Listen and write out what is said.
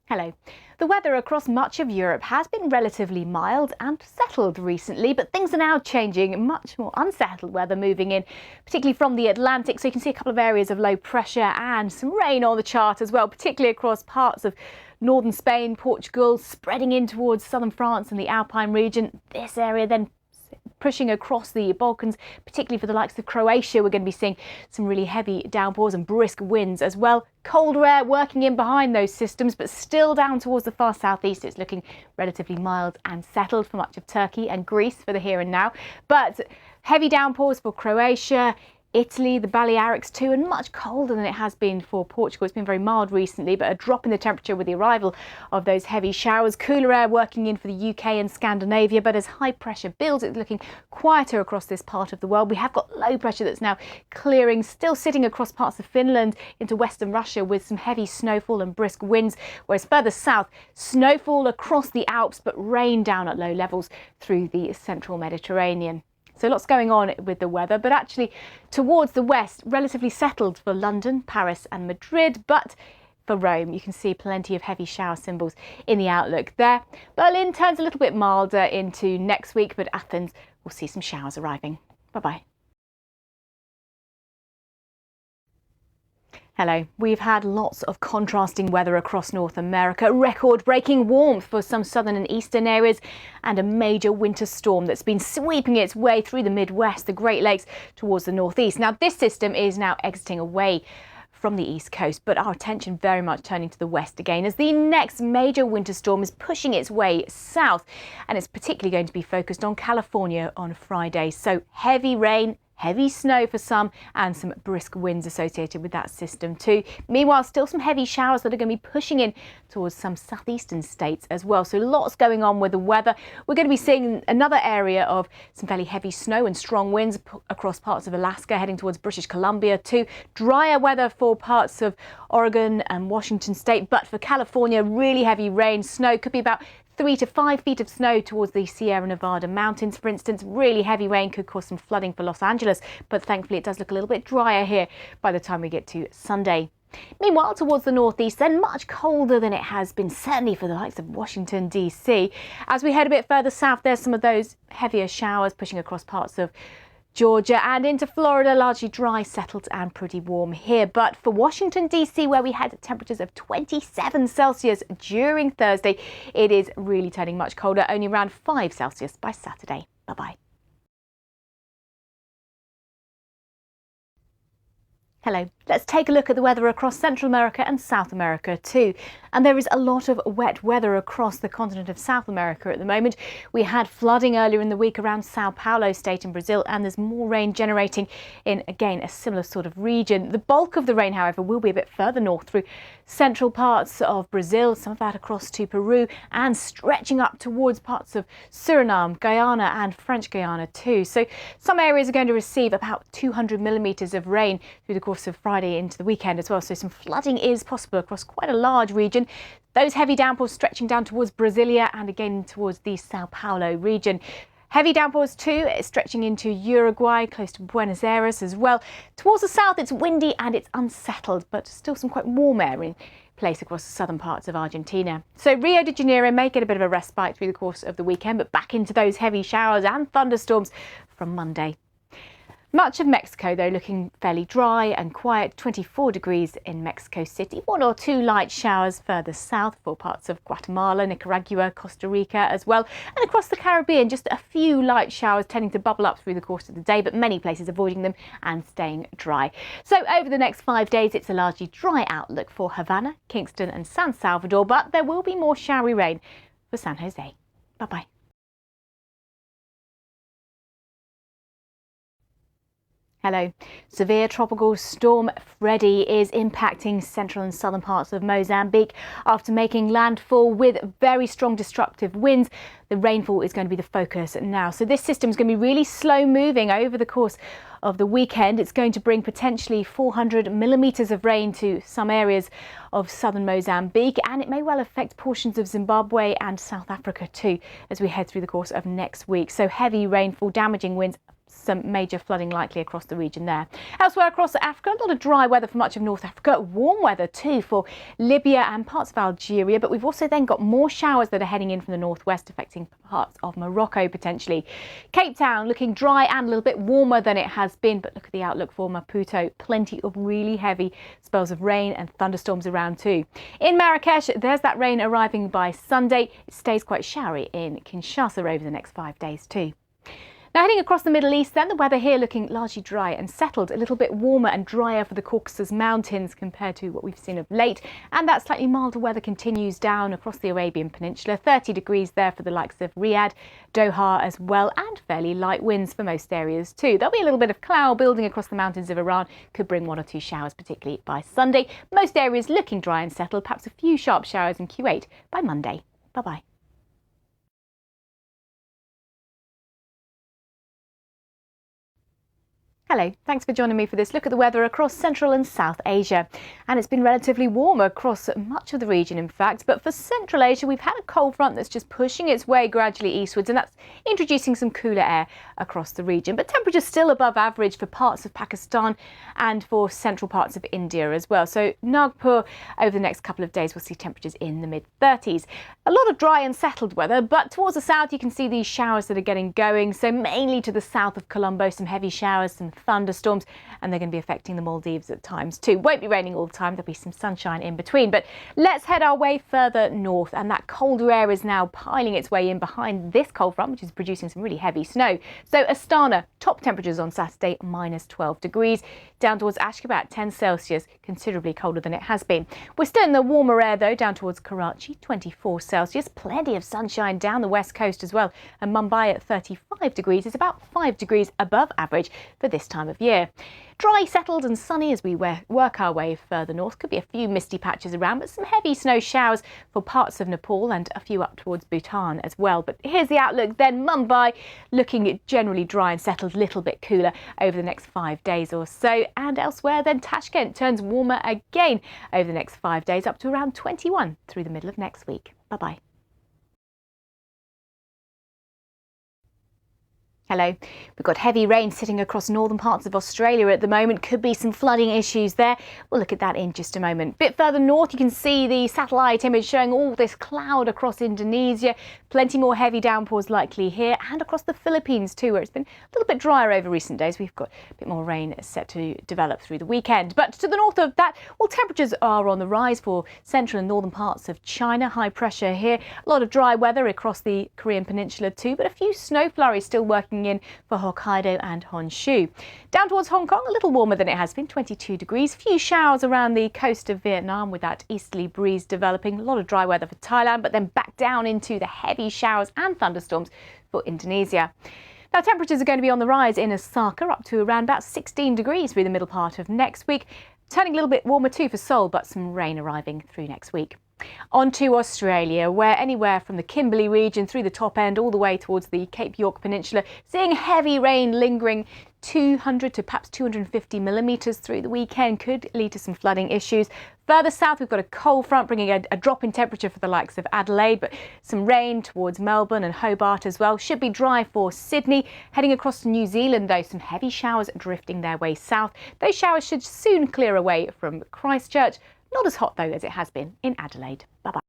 Hello. The weather across much of Europe has been relatively mild and settled recently, but things are now changing. Much more unsettled weather moving in, particularly from the Atlantic. So you can see a couple of areas of low pressure and some rain on the chart as well, particularly across parts of northern Spain, Portugal, spreading in towards southern France and the Alpine region. This area then pushing across the Balkans, particularly for the likes of Croatia. We're going to be seeing some really heavy downpours and brisk winds as well. Colder air working in behind those systems, but still down towards the far southeast. It's looking relatively mild and settled for much of Turkey and Greece for the here and now. But heavy downpours for Croatia, Italy, the Balearics too, and much colder than it has been for Portugal. It's been very mild recently, but a drop in the temperature with the arrival of those heavy showers. Cooler air working in for the UK and Scandinavia, but as high pressure builds, it's looking quieter across this part of the world. We have got low pressure that's now clearing, still sitting across parts of Finland into western Russia with some heavy snowfall and brisk winds, whereas further south, snowfall across the Alps, but rain down at low levels through the central Mediterranean. So lots going on with the weather, but actually towards the west, relatively settled for London, Paris and Madrid. But for Rome, you can see plenty of heavy shower symbols in the outlook there. Berlin turns a little bit milder into next week, but Athens will see some showers arriving. Bye-bye. Hello. We've had lots of contrasting weather across North America, record-breaking warmth for some southern and eastern areas, and a major winter storm that's been sweeping its way through the Midwest, the Great Lakes, towards the northeast. Now, this system is now exiting away from the east coast, but our attention very much turning to the west again as the next major winter storm is pushing its way south, and it's particularly going to be focused on California on Friday. So heavy rain, heavy snow for some, and some brisk winds associated with that system too. Meanwhile, still some heavy showers that are going to be pushing in towards some southeastern states as well. So lots going on with the weather. We're going to be seeing another area of some fairly heavy snow and strong winds across parts of Alaska, heading towards British Columbia too. Drier weather for parts of Oregon and Washington state, but for California, really heavy rain, snow. Could be about 3 to 5 feet of snow towards the Sierra Nevada mountains, for instance. Really heavy rain could cause some flooding for Los Angeles, but thankfully it does look a little bit drier here by the time we get to Sunday. Meanwhile, towards the northeast, then much colder than it has been, certainly for the likes of Washington, D.C. As we head a bit further south, there's some of those heavier showers pushing across parts of Georgia and into Florida, largely dry, settled and pretty warm here. But for Washington, D.C., where we had temperatures of 27 Celsius during Thursday, it is really turning much colder, only around 5 Celsius by Saturday. Bye-bye. Hello. Let's take a look at the weather across Central America and South America too. And there is a lot of wet weather across the continent of South America at the moment. We had flooding earlier in the week around Sao Paulo state in Brazil, and there's more rain generating in, again, a similar sort of region. The bulk of the rain, however, will be a bit further north through central parts of Brazil, some of that across to Peru, and stretching up towards parts of Suriname, Guyana and French Guiana too. So some areas are going to receive about 200 millimetres of rain through the course of Friday into the weekend as well. So some flooding is possible across quite a large region. Those heavy downpours stretching down towards Brasilia and again towards the Sao Paulo region. Heavy downpours too, stretching into Uruguay, close to Buenos Aires as well. Towards the south, it's windy and it's unsettled, but still some quite warm air in place across the southern parts of Argentina. So Rio de Janeiro may get a bit of a respite through the course of the weekend, but back into those heavy showers and thunderstorms from Monday. Much of Mexico, though, looking fairly dry and quiet. 24 degrees in Mexico City. 1 or 2 light showers further south for parts of Guatemala, Nicaragua, Costa Rica as well. And across the Caribbean, just a few light showers tending to bubble up through the course of the day, but many places avoiding them and staying dry. So over the next 5 days, it's a largely dry outlook for Havana, Kingston and San Salvador, but there will be more showery rain for San Jose. Bye-bye. Hello. Severe tropical storm Freddy is impacting central and southern parts of Mozambique after making landfall with very strong destructive winds. The rainfall is going to be the focus now. So this system is going to be really slow moving over the course of the weekend. It's going to bring potentially 400 millimetres of rain to some areas of southern Mozambique, and it may well affect portions of Zimbabwe and South Africa too as we head through the course of next week. So heavy rainfall, damaging winds, some major flooding likely across the region there. Elsewhere across Africa, a lot of dry weather for much of North Africa. Warm weather too for Libya and parts of Algeria. But we've also then got more showers that are heading in from the northwest, affecting parts of Morocco potentially. Cape Town looking dry and a little bit warmer than it has been. But look at the outlook for Maputo. Plenty of really heavy spells of rain and thunderstorms around too. In Marrakesh, there's that rain arriving by Sunday. It stays quite showery in Kinshasa over the next 5 days too. Now heading across the Middle East then, the weather here looking largely dry and settled, a little bit warmer and drier for the Caucasus Mountains compared to what we've seen of late, and that slightly milder weather continues down across the Arabian Peninsula. 30 degrees there for the likes of Riyadh, Doha as well, and fairly light winds for most areas too. There'll be a little bit of cloud building across the mountains of Iran, could bring 1 or 2 showers particularly by Sunday. Most areas looking dry and settled, perhaps a few sharp showers in Kuwait by Monday. Bye-bye. Hello, thanks for joining me for this look at the weather across Central and South Asia. And it's been relatively warm across much of the region, in fact. But for Central Asia, we've had a cold front that's just pushing its way gradually eastwards, and that's introducing some cooler air across the region. But temperatures still above average for parts of Pakistan and for central parts of India as well. So Nagpur, over the next couple of days, we'll see temperatures in the mid-30s. A lot of dry and settled weather, but towards the south, you can see these showers that are getting going. So mainly to the south of Colombo, some heavy showers, some thunderstorms, and they're going to be affecting the Maldives at times too. Won't be raining all the time, there'll be some sunshine in between. But let's head our way further north, and that colder air is now piling its way in behind this cold front, which is producing some really heavy snow. So Astana, top temperatures on Saturday, -12 degrees. Down towards Ashgabat, 10 Celsius, considerably colder than it has been. We're still in the warmer air though, down towards Karachi, 24 Celsius. Plenty of sunshine down the west coast as well. And Mumbai at 35 degrees is about 5 degrees above average for this time of year. Dry, settled and sunny as we work our way further north. Could be a few misty patches around, but some heavy snow showers for parts of Nepal and a few up towards Bhutan as well. But here's the outlook then. Mumbai looking generally dry and settled, a little bit cooler over the next 5 days or so. And elsewhere then, Tashkent turns warmer again over the next 5 days, up to around 21 through the middle of next week. Bye-bye. Hello. We've got heavy rain sitting across northern parts of Australia at the moment. Could be some flooding issues there. We'll look at that in just a moment. A bit further north, you can see the satellite image showing all this cloud across Indonesia. Plenty more heavy downpours likely here and across the Philippines too, where it's been a little bit drier over recent days. We've got a bit more rain set to develop through the weekend. But to the north of that, well, temperatures are on the rise for central and northern parts of China. High pressure here. A lot of dry weather across the Korean peninsula too, but a few snow flurries still working in for Hokkaido and Honshu. Down towards Hong Kong, a little warmer than it has been, 22 degrees. Few showers around the coast of Vietnam with that easterly breeze developing. A lot of dry weather for Thailand, but then back down into the heavy showers and thunderstorms for Indonesia. Now, temperatures are going to be on the rise in Osaka, up to around about 16 degrees through the middle part of next week. Turning a little bit warmer too for Seoul, but some rain arriving through next week. On to Australia, where anywhere from the Kimberley region through the top end all the way towards the Cape York Peninsula, seeing heavy rain lingering, 200 to perhaps 250 millimetres through the weekend, could lead to some flooding issues. Further south, we've got a cold front bringing a drop in temperature for the likes of Adelaide, but some rain towards Melbourne and Hobart as well. Should be dry for Sydney. Heading across to New Zealand, though, some heavy showers drifting their way south. Those showers should soon clear away from Christchurch. Not as hot, though, as it has been in Adelaide. Bye-bye.